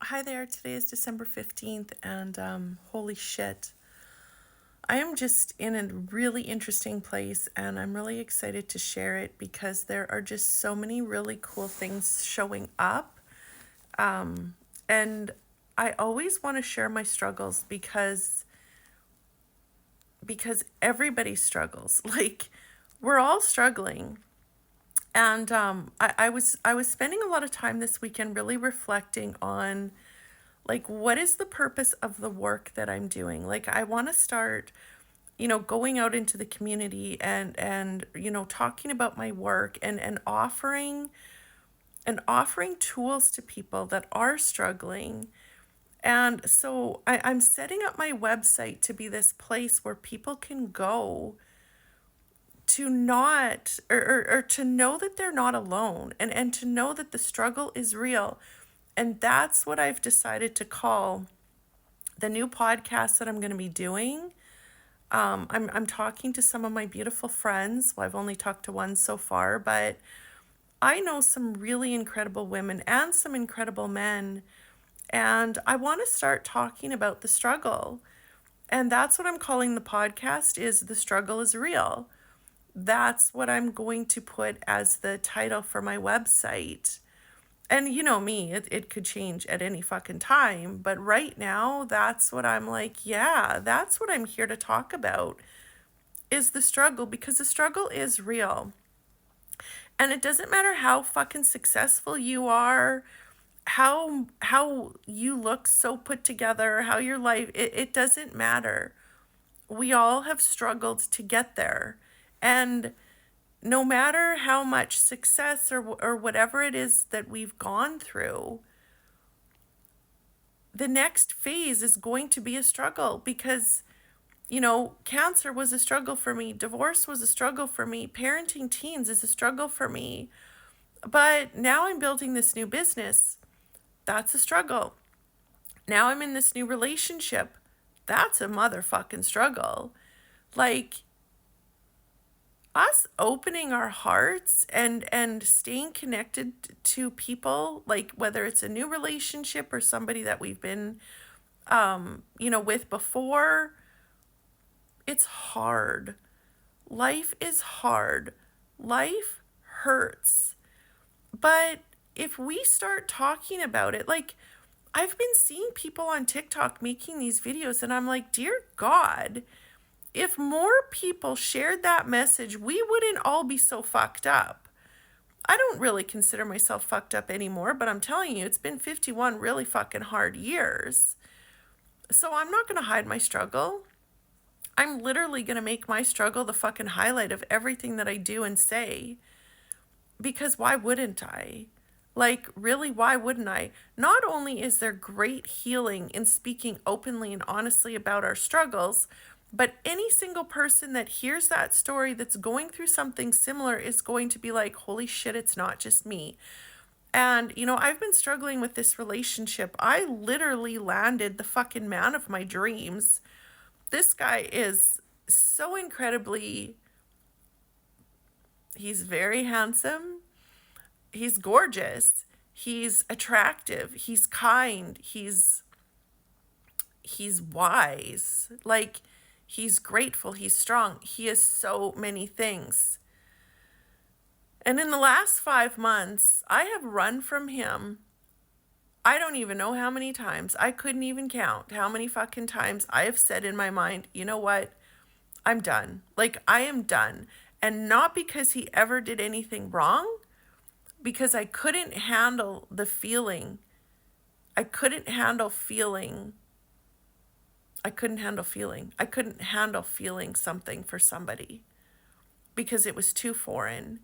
Hi there, today is December 15th, and holy shit. I am just in a really interesting place, and I'm really excited to share it because there are just so many really cool things showing up. And I always want to share my struggles because everybody struggles. Like, we're all struggling. And I was spending a lot of time this weekend really reflecting on like what is the purpose of the work that I'm doing. Like I want to start going out into the community and talking about my work and offering tools to people that are struggling. And so I'm setting up my website to be this place where people can go to not or to know that they're not alone and to know that the struggle is real. And that's what I've decided to call the new podcast that I'm going to be doing. I'm talking to some of my beautiful friends. Well, I've only talked to one so far, but I know some really incredible women and some incredible men. And I want to start talking about the struggle. And that's what I'm calling the podcast is The Struggle is Real. That's what I'm going to put as the title for my website. And you know me, it could change at any fucking time. But right now, that's what I'm like, yeah, that's what I'm here to talk about is the struggle because the struggle is real. And it doesn't matter how fucking successful you are, how you look so put together, how your life, it doesn't matter. We all have struggled to get there. And no matter how much success or whatever it is that we've gone through, the next phase is going to be a struggle because, cancer was a struggle for me, divorce was a struggle for me, parenting teens is a struggle for me. But now I'm building this new business. That's a struggle. Now I'm in this new relationship. That's a motherfucking struggle. Like, us opening our hearts and staying connected to people, like whether it's a new relationship or somebody that we've been with before, it's hard. Life is hard. Life hurts. But if we start talking about it, like I've been seeing people on TikTok making these videos, and I'm like, dear God, if more people shared that message, we wouldn't all be so fucked up. I don't really consider myself fucked up anymore, but I'm telling you, it's been 51 really fucking hard years. So I'm not going to hide my struggle. I'm literally going to make my struggle the fucking highlight of everything that I do and say. Because why wouldn't I? Like, really, why wouldn't I? Not only is there great healing in speaking openly and honestly about our struggles, but any single person that hears that story that's going through something similar is going to be like, holy shit, it's not just me. And, I've been struggling with this relationship. I literally landed the fucking man of my dreams. This guy is so incredibly, he's very handsome. He's gorgeous. He's attractive. He's kind. He's wise. Like, he's grateful. He's strong. He is so many things. And in the last 5 months, I have run from him. I don't even know how many times. I couldn't even count how many fucking times I have said in my mind, you know what? I'm done. Like, I am done. And not because he ever did anything wrong, because I couldn't handle the feeling. I couldn't handle feeling. I couldn't handle feeling. I couldn't handle feeling something for somebody because it was too foreign.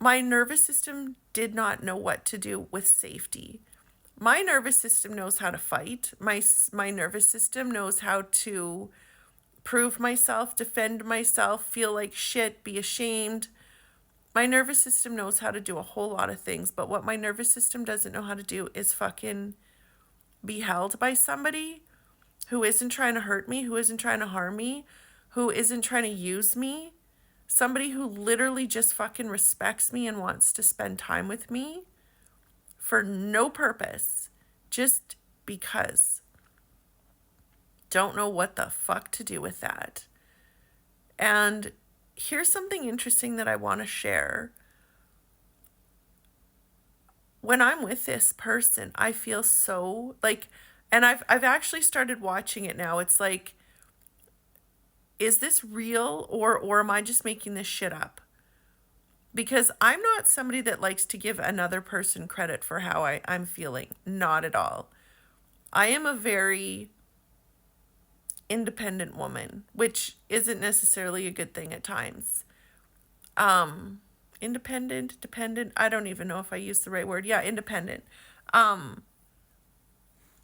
My nervous system did not know what to do with safety. My nervous system knows how to fight. My nervous system knows how to prove myself, defend myself, feel like shit, be ashamed. My nervous system knows how to do a whole lot of things, but what my nervous system doesn't know how to do is fucking be held by somebody who isn't trying to hurt me, who isn't trying to harm me, who isn't trying to use me. Somebody who literally just fucking respects me and wants to spend time with me for no purpose, just because. Don't know what the fuck to do with that. And here's something interesting that I want to share. When I'm with this person, I feel so like, and I've actually started watching it now. It's like, is this real, or am I just making this shit up? Because I'm not somebody that likes to give another person credit for how I'm feeling. Not at all. I am a very independent woman, which isn't necessarily a good thing at times. Independent, dependent, I don't even know if I use the right word. Yeah, independent.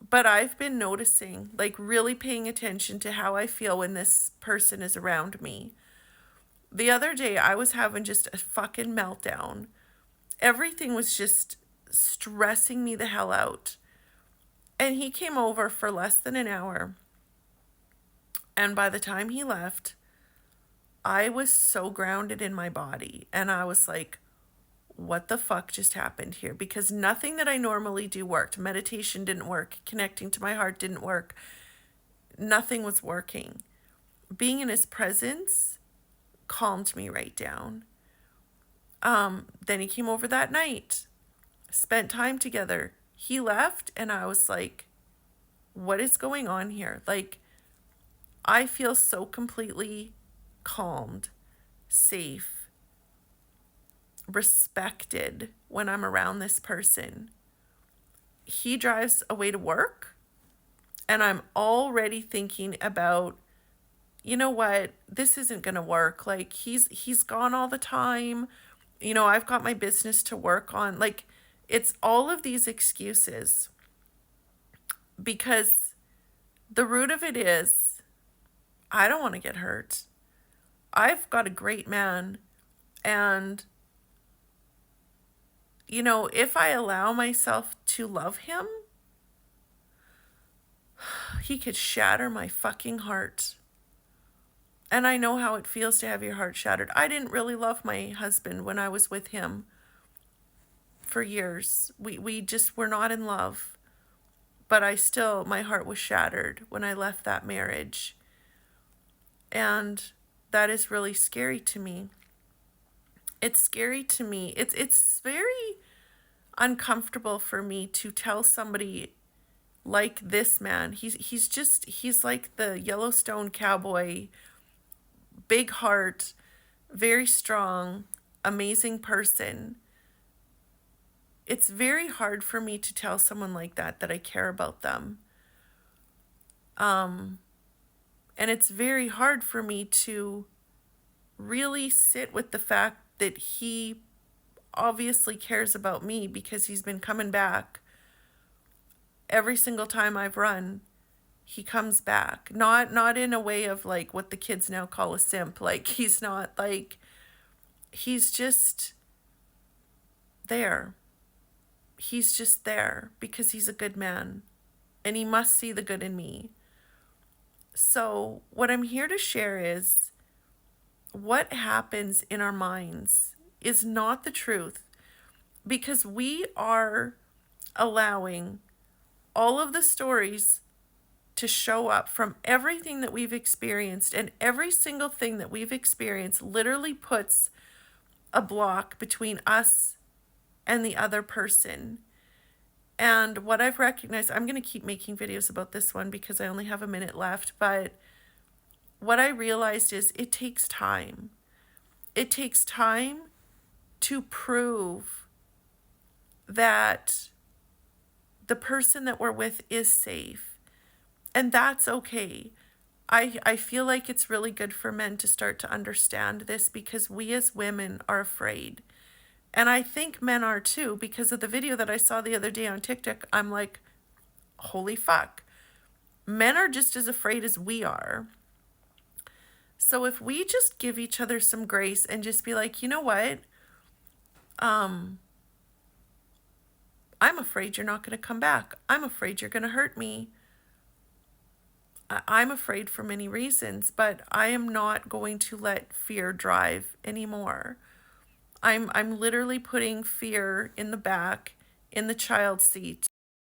But I've been noticing, like really paying attention to how I feel when this person is around me. The other day, I was having just a fucking meltdown. Everything was just stressing me the hell out. And he came over for less than an hour. And by the time he left, I was so grounded in my body. And I was like, what the fuck just happened here? Because nothing that I normally do worked. Meditation didn't work. Connecting to my heart didn't work. Nothing was working. Being in his presence calmed me right down. Then he came over that night, spent time together. He left and I was like, what is going on here? Like, I feel so completely calmed, safe, respected when I'm around this person. He drives away to work and I'm already thinking about, you know what, this isn't going to work. Like he's gone all the time. You know, I've got my business to work on. Like, it's all of these excuses because the root of it is I don't want to get hurt. I've got a great man, and you know, if I allow myself to love him, he could shatter my fucking heart. And I know how it feels to have your heart shattered. I didn't really love my husband when I was with him for years. We just were not in love. But my heart was shattered when I left that marriage. And that is really scary to me. It's scary to me. It's very uncomfortable for me to tell somebody like this man. He's like the Yellowstone cowboy, big heart, very strong, amazing person. It's very hard for me to tell someone like that I care about them. And it's very hard for me to really sit with the fact that he obviously cares about me because he's been coming back. Every single time I've run, he comes back. Not in a way of like what the kids now call a simp. Like, he's not like, he's just there. He's just there because he's a good man and he must see the good in me. So what I'm here to share is what happens in our minds is not the truth, because we are allowing all of the stories to show up from everything that we've experienced, and every single thing that we've experienced literally puts a block between us and the other person. And what I've recognized, I'm going to keep making videos about this one because I only have a minute left, but what I realized is it takes time. It takes time to prove that the person that we're with is safe. And that's okay. I feel like it's really good for men to start to understand this, because we as women are afraid. And I think men are too, because of the video that I saw the other day on TikTok. I'm like, holy fuck. Men are just as afraid as we are. So if we just give each other some grace and just be like, you know what? I'm afraid you're not going to come back. I'm afraid you're going to hurt me. I'm afraid for many reasons, but I am not going to let fear drive anymore. I'm literally putting fear in the back, in the child seat,